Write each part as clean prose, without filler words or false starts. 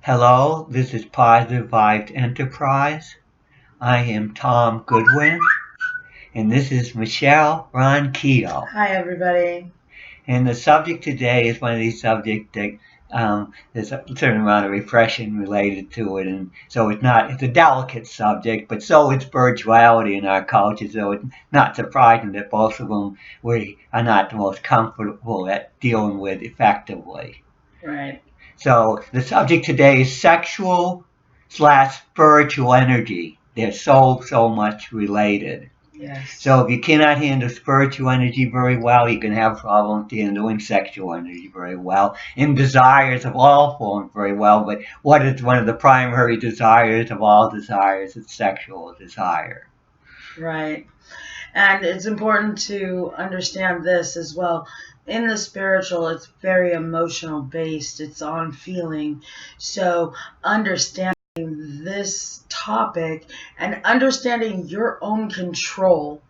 Hello, this is Positive Vibes Enterprise. I am Tom Goodwin, and this is Michelle Ronquillo. Hi, everybody. And the subject today is one of these subjects that there's a certain amount of repression related to it, and so it's a delicate subject, but so is spirituality in our culture, so it's not surprising that both of them we are not the most comfortable at dealing with effectively. Right. So the subject today is sexual/spiritual energy. They're so much related. Yes. So if you cannot handle spiritual energy very well, you can have problems handling sexual energy very well, and desires of all forms very well. But what is one of the primary desires of all desires? It's sexual desire. Right. And it's important to understand this as well. In the spiritual, it's very emotional based, it's on feeling. So, understanding this topic and understanding your own control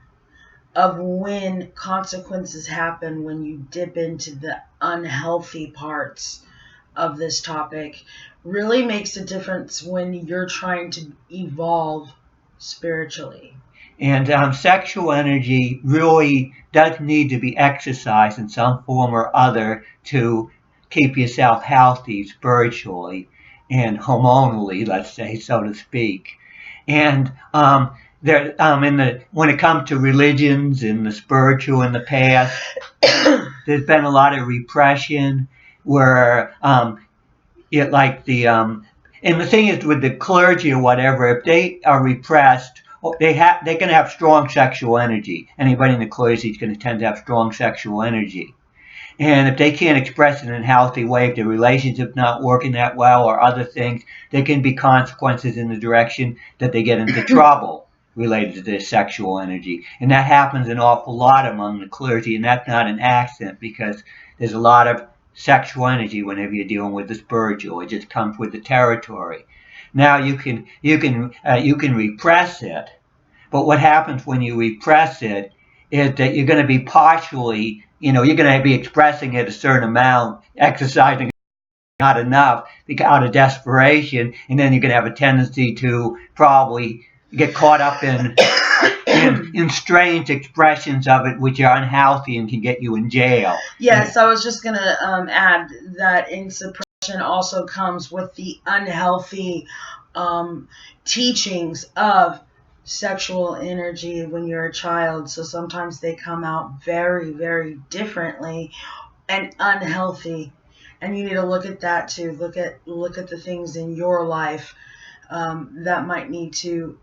of when consequences happen when you dip into the unhealthy parts of this topic really makes a difference when you're trying to evolve spiritually. And sexual energy really does need to be exercised in some form or other to keep yourself healthy spiritually and hormonally, let's say, so to speak. And when it comes to religions and the spiritual in the past, there's been a lot of repression where it like the and the thing is with the clergy or whatever, if they are repressed, they're going to have strong sexual energy. Anybody in the clergy is going to tend to have strong sexual energy. And if they can't express it in a healthy way, if the relationship's not working that well or other things, there can be consequences in the direction that they get into trouble related to their sexual energy. And that happens an awful lot among the clergy, and that's not an accident because there's a lot of sexual energy whenever you're dealing with the spiritual. It just comes with the territory. Now you can repress it, but what happens when you repress it is that you're going to be partially, you're going to be expressing it a certain amount, exercising not enough out of desperation, and then you're going to have a tendency to probably get caught up in strange expressions of it, which are unhealthy and can get you in jail. Yes, I was just going to add that in suppression also comes with the unhealthy teachings of sexual energy when you're a child. So sometimes they come out very, very differently and unhealthy. And you need to look at that too. Look at the things in your life that might need to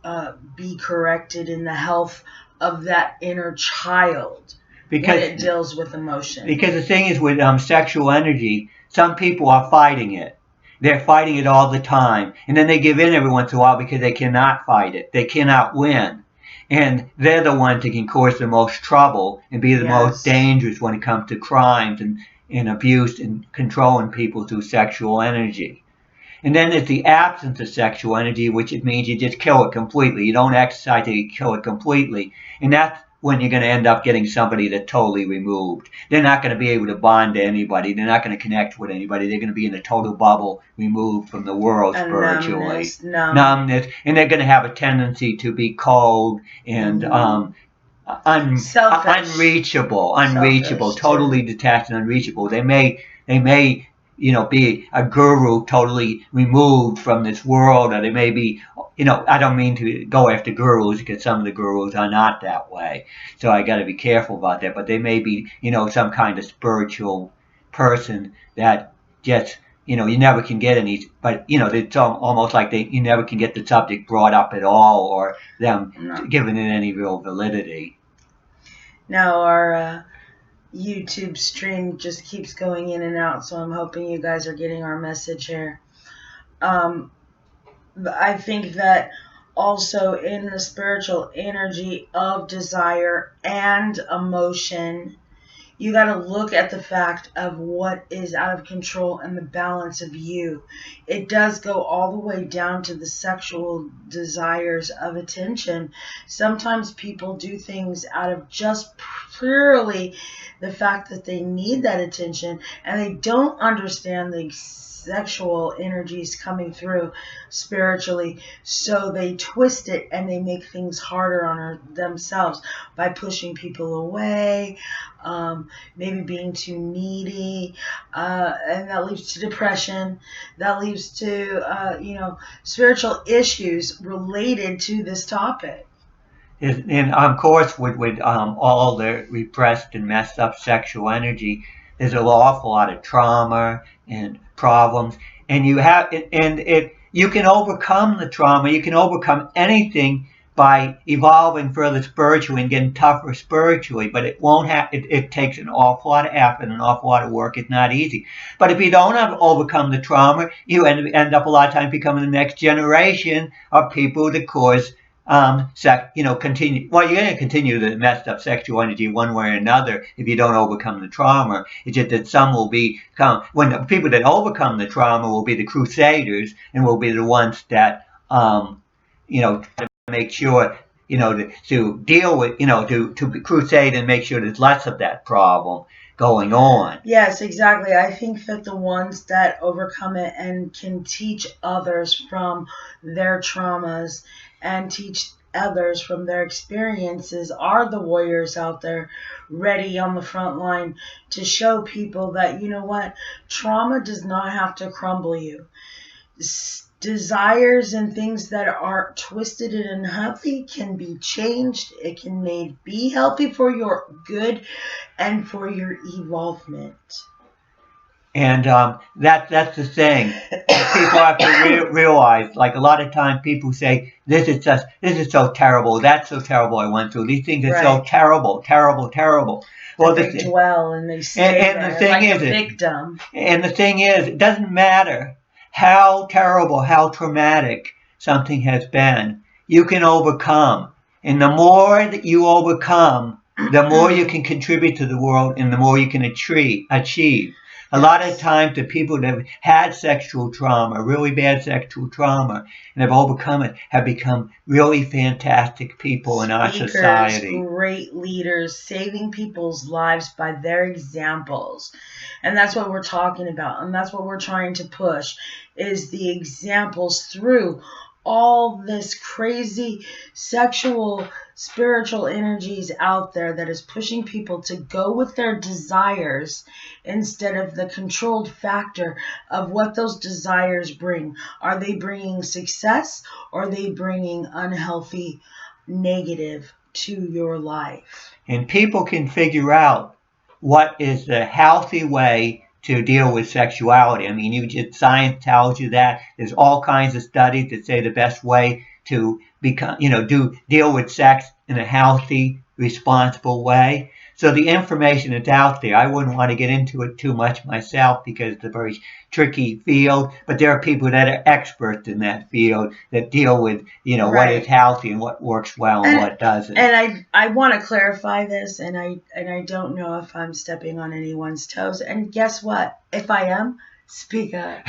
be corrected in the health of that inner child when it deals with emotion. Because the thing is with sexual energy, some people are fighting it. They're fighting it all the time. And then they give in every once in a while because they cannot fight it. They cannot win. And they're the ones that can cause the most trouble and be the most dangerous when it comes to crimes and abuse and controlling people through sexual energy. And then there's the absence of sexual energy, which it means you just kill it completely. You don't exercise it, you kill it completely. And that's when you're going to end up getting somebody that's totally removed. They're not going to be able to bond to anybody. They're not going to connect with anybody. They're going to be in a total bubble, removed from the world spiritually. Numbness. And they're going to have a tendency to be cold and unreachable, totally detached and unreachable. They may be a guru totally removed from this world, or they may be, I don't mean to go after gurus because some of the gurus are not that way. So I got to be careful about that. But they may be, some kind of spiritual person that just, you never can get any, but, it's almost like you never can get the subject brought up at all or them giving it any real validity. Now our YouTube stream just keeps going in and out, so I'm hoping you guys are getting our message here. I think that also in the spiritual energy of desire and emotion, You got to look at the fact of what is out of control and the balance of you. It does go all the way down to the sexual desires of attention. Sometimes people do things out of just purely the fact that they need that attention, and they don't understand the sexual energies coming through spiritually, so they twist it and they make things harder on themselves by pushing people away, maybe being too needy, and that leads to depression. That leads to spiritual issues related to this topic. And of course, with all the repressed and messed up sexual energy, there's an awful lot of trauma and problems, and you can overcome the trauma. You can overcome anything by evolving further spiritually and getting tougher spiritually. But it won't have. It takes an awful lot of effort and an awful lot of work. It's not easy. But if you don't overcome the trauma, you end up a lot of times becoming the next generation of people that cause continue. Well, you're going to continue the messed up sexual energy one way or another if you don't overcome the trauma. It's just that some will when the people that overcome the trauma will be the crusaders and will be the ones that, to make sure, to deal with, to crusade and make sure there's less of that problem going on. Yes, exactly. I think that the ones that overcome it and can teach others from their traumas and teach others from their experiences are the warriors out there ready on the front line to show people that, you know what, trauma does not have to crumble you. Desires and things that are twisted and unhealthy can be changed. It can be healthy for your good and for your evolvement. And that's the thing. People have to realize, like a lot of times people say, this is so terrible, that's so terrible I went through. These things are so terrible, terrible, terrible. Well, they dwell and they stay and the thing like is, a victim. And the thing is, it doesn't matter how terrible, how traumatic something has been, you can overcome. And the more that you overcome, the more you can contribute to the world and the more you can achieve. A lot of times the people that have had sexual trauma, really bad sexual trauma, and have overcome it, have become really fantastic people in our society. Great leaders, saving people's lives by their examples. And that's what we're talking about. And that's what we're trying to push, is the examples through all this crazy sexual spiritual energies out there that is pushing people to go with their desires instead of the controlled factor of what those desires bring. Are they bringing success, or are they bringing unhealthy, negative to your life? And people can figure out what is the healthy way to deal with sexuality. I mean, science tells you that. There's all kinds of studies that say the best way to deal with sex in a healthy, responsible way. So the information is out there. I wouldn't want to get into it too much myself because it's a very tricky field, but there are people that are experts in that field that deal with, what is healthy and what works well and what doesn't. And I want to clarify this, and I don't know if I'm stepping on anyone's toes. And guess what? If I am, speak up.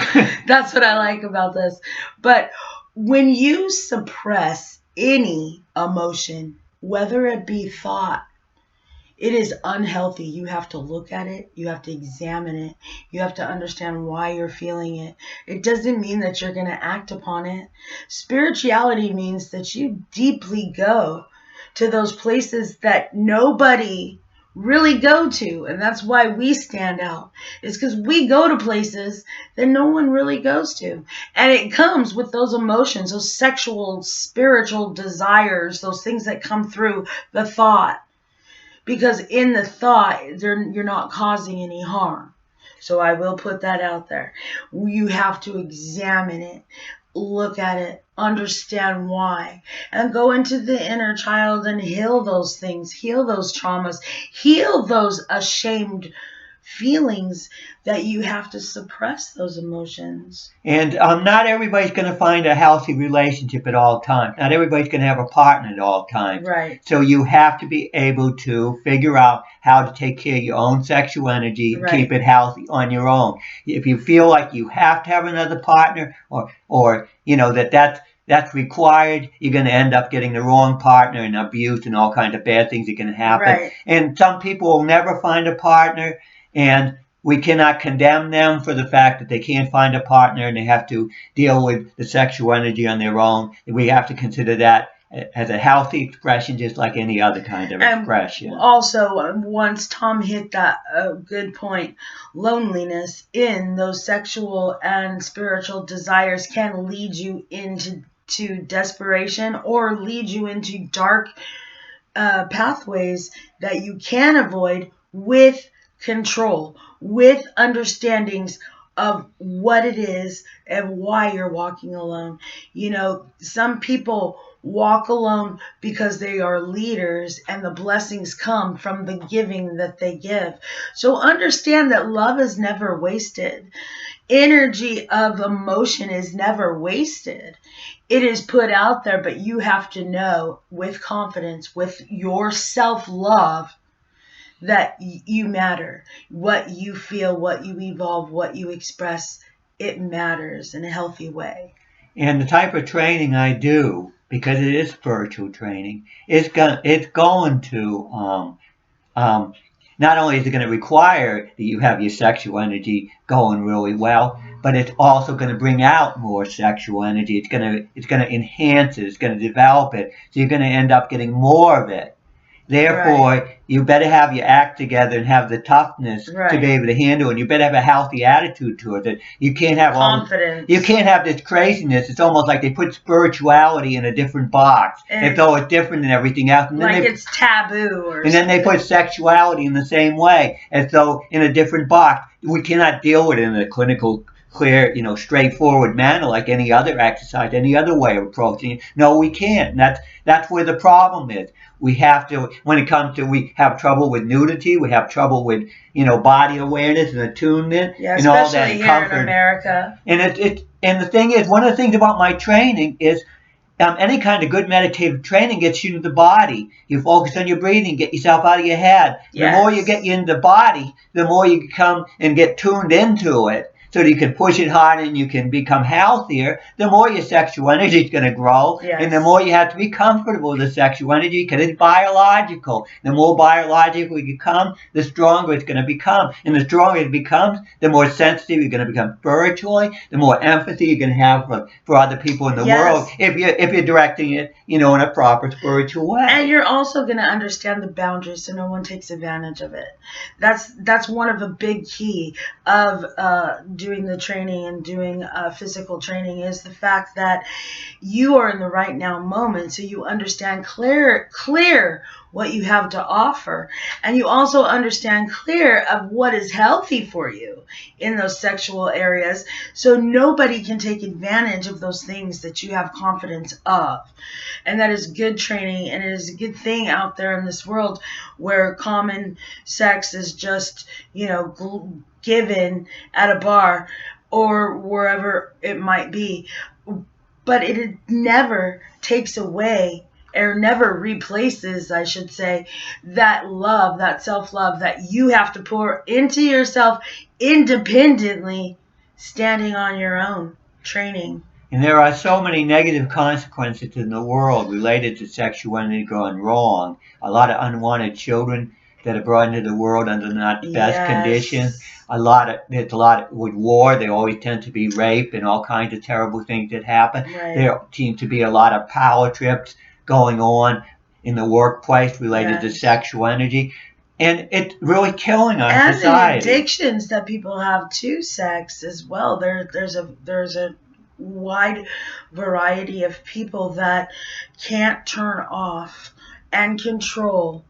That's what I like about this. But when you suppress any emotion, whether it be thought, it is unhealthy. You have to look at it. You have to examine it. You have to understand why you're feeling it. It doesn't mean that you're going to act upon it. Spirituality means that you deeply go to those places that nobody really go to. And that's why we stand out. It's because we go to places that no one really goes to. And it comes with those emotions, those sexual, spiritual desires, those things that come through the thought. Because in the thought, you're not causing any harm. So I will put that out there. You have to examine it, look at it, understand why, and go into the inner child and heal those things, heal those traumas, heal those ashamed feelings that you have to suppress those emotions. And not everybody's going to find a healthy relationship at all times. Not everybody's going to have a partner at all times. Right. So you have to be able to figure out how to take care of your own sexual energy and keep it healthy on your own. If you feel like you have to have another partner, or you know that's required, you're going to end up getting the wrong partner, and abuse and all kinds of bad things are going to happen. Right. And some people will never find a partner, and we cannot condemn them for the fact that they can't find a partner and they have to deal with the sexual energy on their own. We have to consider that as a healthy expression, just like any other kind of expression. Also, once Tom hit that good point, loneliness in those sexual and spiritual desires can lead you into desperation or lead you into dark pathways that you can avoid with control, with understandings of what it is and why you're walking alone. You know, some people walk alone because they are leaders and the blessings come from the giving that they give. So understand that love is never wasted. Energy of emotion is never wasted. It is put out there, but you have to know with confidence, with your self-love, that you matter. What you feel, what you evolve, what you express, it matters in a healthy way. And the type of training I do, because it is spiritual training, it's going to not only is it going to require that you have your sexual energy going really well, but it's also going to bring out more sexual energy. It's going to enhance it. It's going to develop it. So you're going to end up getting more of it. Therefore, you better have your act together and have the toughness to be able to handle it. And you better have a healthy attitude towards it. You can't have confidence. You can't have this craziness. It's almost like they put spirituality in a different box, as though it's different than everything else. And like it's taboo or and then they put sexuality in the same way, as though in a different box. We cannot deal with it in a clinical, clear, straightforward manner like any other exercise, any other way of approaching it. No, we can't. And that's where the problem is. We have to, when it comes to, we have trouble with nudity, we have trouble with, body awareness and attunement, and all that, and comfort. In America. And the thing is, one of the things about my training is, any kind of good meditative training gets you into the body. You focus on your breathing, get yourself out of your head. The more you get you into the body, the more you come and get tuned into it, so that you can push it hard and you can become healthier. The more your sexual energy is going to grow, and the more you have to be comfortable with the sexual energy, because it's biological. The more biological you become, the stronger it's going to become. And the stronger it becomes, the more sensitive you're going to become spiritually, the more empathy you're going to have for other people in the world, if you're directing it, in a proper spiritual way. And you're also going to understand the boundaries so no one takes advantage of it. That's one of the big key of doing the training and doing physical training, is the fact that you are in the right now moment, so you understand clear what you have to offer, and you also understand clear of what is healthy for you in those sexual areas, so nobody can take advantage of those things that you have confidence of. And that is good training, and it is a good thing out there in this world where common sex is just, given at a bar or wherever it might be. But it never takes away, or never replaces, I should say, that love, that self-love that you have to pour into yourself independently, standing on your own, training. And there are so many negative consequences in the world related to sexuality going wrong. A lot of unwanted children that are brought into the world under not the best conditions. There's a lot with war. There always tend to be rape and all kinds of terrible things that happen. There seem to be a lot of power trips going on in the workplace related to sexual energy. And it's really killing our society. And the addictions that people have to sex as well. There's a wide variety of people that can't turn off and control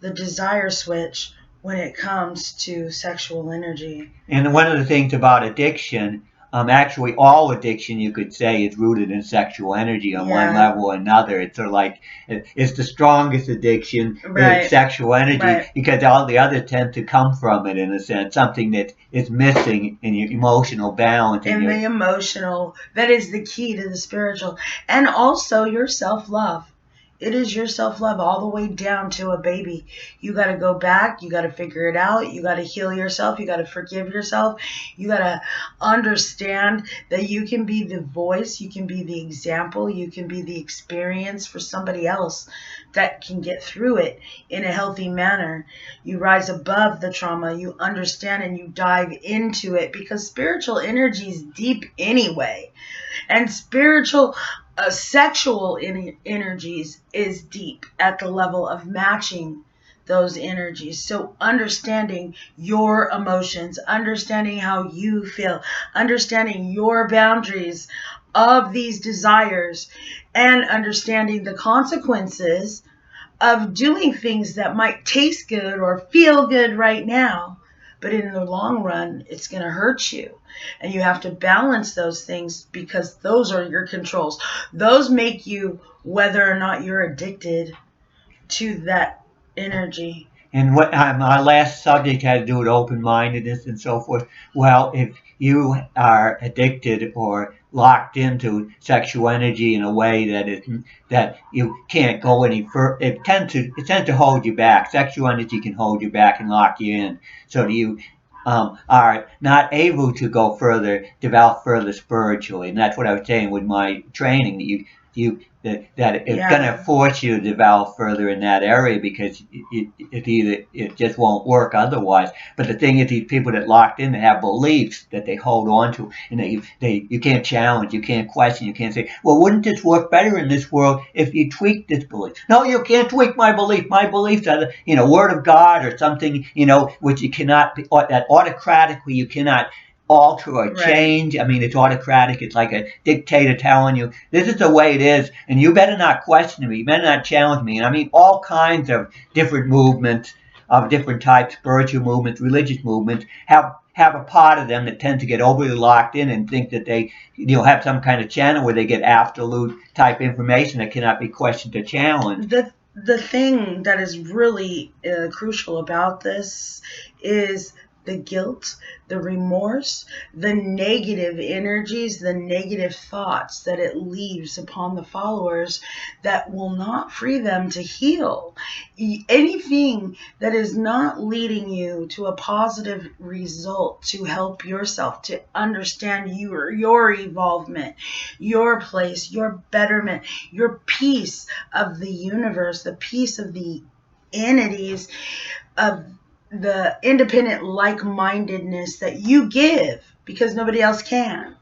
the desire switch when it comes to sexual energy. And one of the things about addiction, actually all addiction, you could say, is rooted in sexual energy on one level or another. It's sort of like it's the strongest addiction, Right. sexual energy, Right. because all the others tend to come from it, in a sense, something that is missing in your emotional balance. In the emotional, that is the key to the spiritual. And also your self-love. It is your self-love all the way down to a baby. You got to go back. You got to figure it out. You got to heal yourself. You got to forgive yourself. You got to understand that you can be the voice. You can be the example. You can be the experience for somebody else that can get through it in a healthy manner. You rise above the trauma. You understand and you dive into it, because spiritual energy is deep anyway. And spiritual sexual energies is deep at the level of matching those energies. So understanding your emotions, understanding how you feel, understanding your boundaries of these desires, and understanding the consequences of doing things that might taste good or feel good right now, but in the long run, it's going to hurt you. And you have to balance those things, because those are your controls. Those make you whether or not you're addicted to that energy. And what my last subject had to do with open-mindedness and so forth. Well, if you are addicted or locked into sexual energy in a way that you can't go any further, it tends to hold you back. Sexual energy can hold you back and lock you in, so that you are not able to go further, develop further spiritually. And that's what I was saying with my training, that it's going to force you to develop further in that area, because it just won't work otherwise. But the thing is, these people that locked in, they have beliefs that they hold on to, and you can't challenge, you can't question, you can't say, well, wouldn't this work better in this world if you tweaked this belief? No, you can't tweak my belief. My beliefs are the word of God or something, which you cannot be, that autocratically you cannot alter or change. I mean, it's autocratic. It's like a dictator telling you, this is the way it is, and you better not question me. You better not challenge me. And I mean, all kinds of different movements of different types, spiritual movements, religious movements, have a part of them that tend to get overly locked in and think that they have some kind of channel where they get absolute type information that cannot be questioned or challenged. The thing that is really crucial about this is the guilt, the remorse, the negative energies, the negative thoughts that it leaves upon the followers that will not free them to heal. Anything that is not leading you to a positive result to help yourself, to understand your evolvement, your place, your betterment, your piece of the universe, the piece of the entities of the independent like-mindedness that you give, because nobody else can.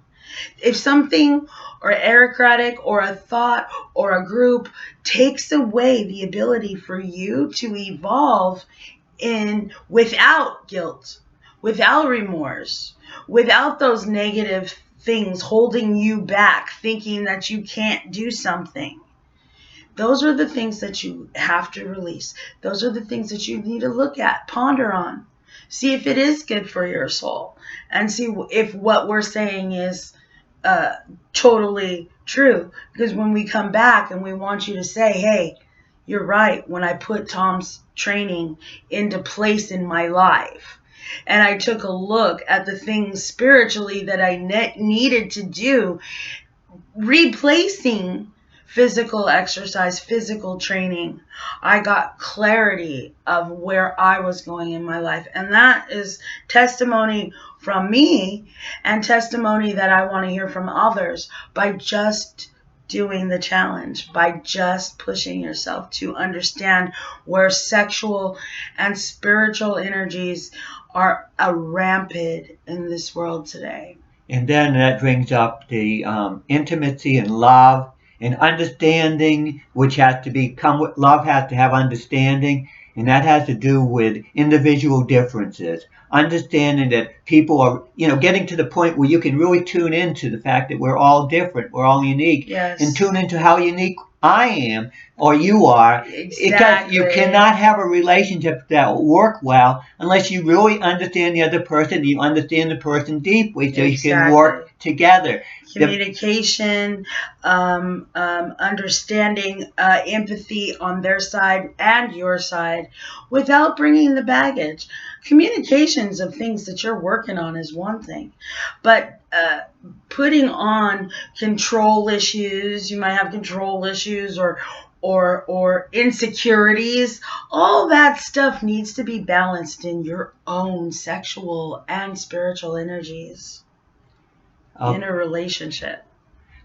If something or aristocratic or a thought or a group takes away the ability for you to evolve without guilt, without remorse, without those negative things holding you back, thinking that you can't do something, those are the things that you have to release. Those are the things that you need to look at, ponder on, see if it is good for your soul, and see if what we're saying is totally true. Because when we come back and we want you to say, hey, you're right, when I put Tom's training into place in my life, and I took a look at the things spiritually that I needed to do, replacing physical exercise, physical training, I got clarity of where I was going in my life. And that is testimony from me, and testimony that I want to hear from others, by just doing the challenge, by just pushing yourself to understand where sexual and spiritual energies are rampant in this world today. And then that brings up the intimacy and love and understanding, which has to become what love has to have understanding. And that has to do with individual differences. Understanding that people are, getting to the point where you can really tune into the fact that we're all different, we're all unique, yes, and tune into how unique I am or you are. Exactly. Because you cannot have a relationship that will work well unless you really understand the other person and you understand the person deeply so you can work together. Communication, understanding, empathy on their side and your side without bringing the baggage. Communications of things that you're working on is one thing, but putting on control issues, you might have control issues or insecurities, all that stuff needs to be balanced in your own sexual and spiritual energies in a relationship.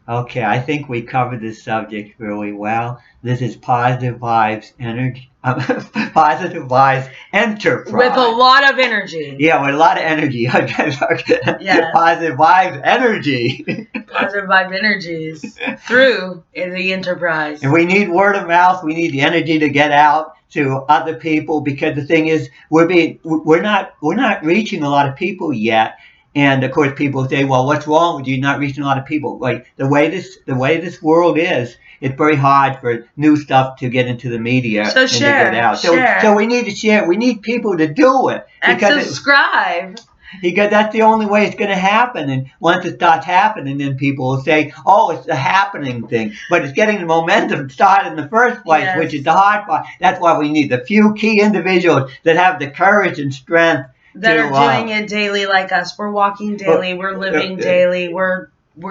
Okay, I think we covered this subject really well. This is Positive Vibes Energy, Positive Vibes Enterprise. With a lot of energy. Yeah, with a lot of energy. Yes. Positive Vibes Energy. Positive Vibe Energies through the enterprise. And we need word of mouth. We need the energy to get out to other people because the thing is, we're not reaching a lot of people yet. And of course, people say, "Well, what's wrong with you not reaching a lot of people?" Like the way this world is, it's very hard for new stuff to get into the media and to get out. So we need to share. We need people to do it and subscribe. Because that's the only way it's going to happen. And once it starts happening, then people will say, "Oh, it's a happening thing." But it's getting the momentum started in the first place, which is the hard part. That's why we need the few key individuals that have the courage and strength that are doing it daily like us. We're walking daily. We're living daily. We're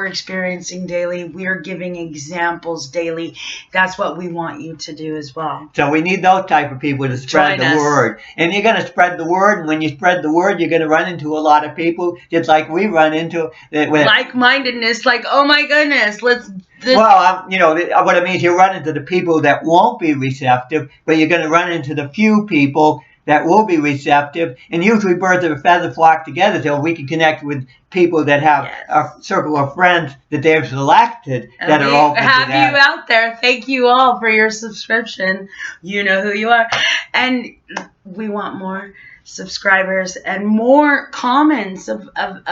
experiencing daily. We're giving examples daily. That's what we want you to do as well. So we need those type of people to spread the word. And you're going to spread the word. And when you spread the word, you're going to run into a lot of people, just like we run into. Like-mindedness, like, oh my goodness, let's... Well, what I mean is you run into the people that won't be receptive, but you're going to run into the few people that will be receptive, and usually birds of a feather flock together so we can connect with people that have a circle of friends that they've selected that are open to that. Have you out there. Thank you all for your subscription. You know who you are. And we want more subscribers and more comments of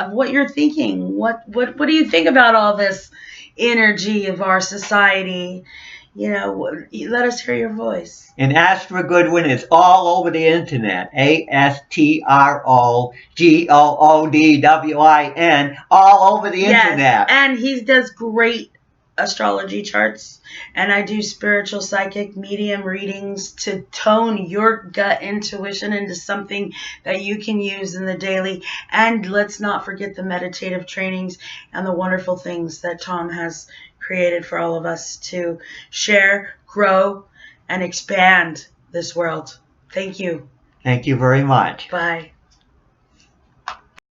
what you're thinking. What do you think about all this energy of our society? Let us hear your voice. And Astra Goodwin is all over the internet. ASTROGOODWIN, all over the internet. And he does great astrology charts. And I do spiritual psychic medium readings to tone your gut intuition into something that you can use in the daily. And let's not forget the meditative trainings and the wonderful things that Tom has created for all of us to share, grow, and expand this world. Thank you. Thank you very much. Bye.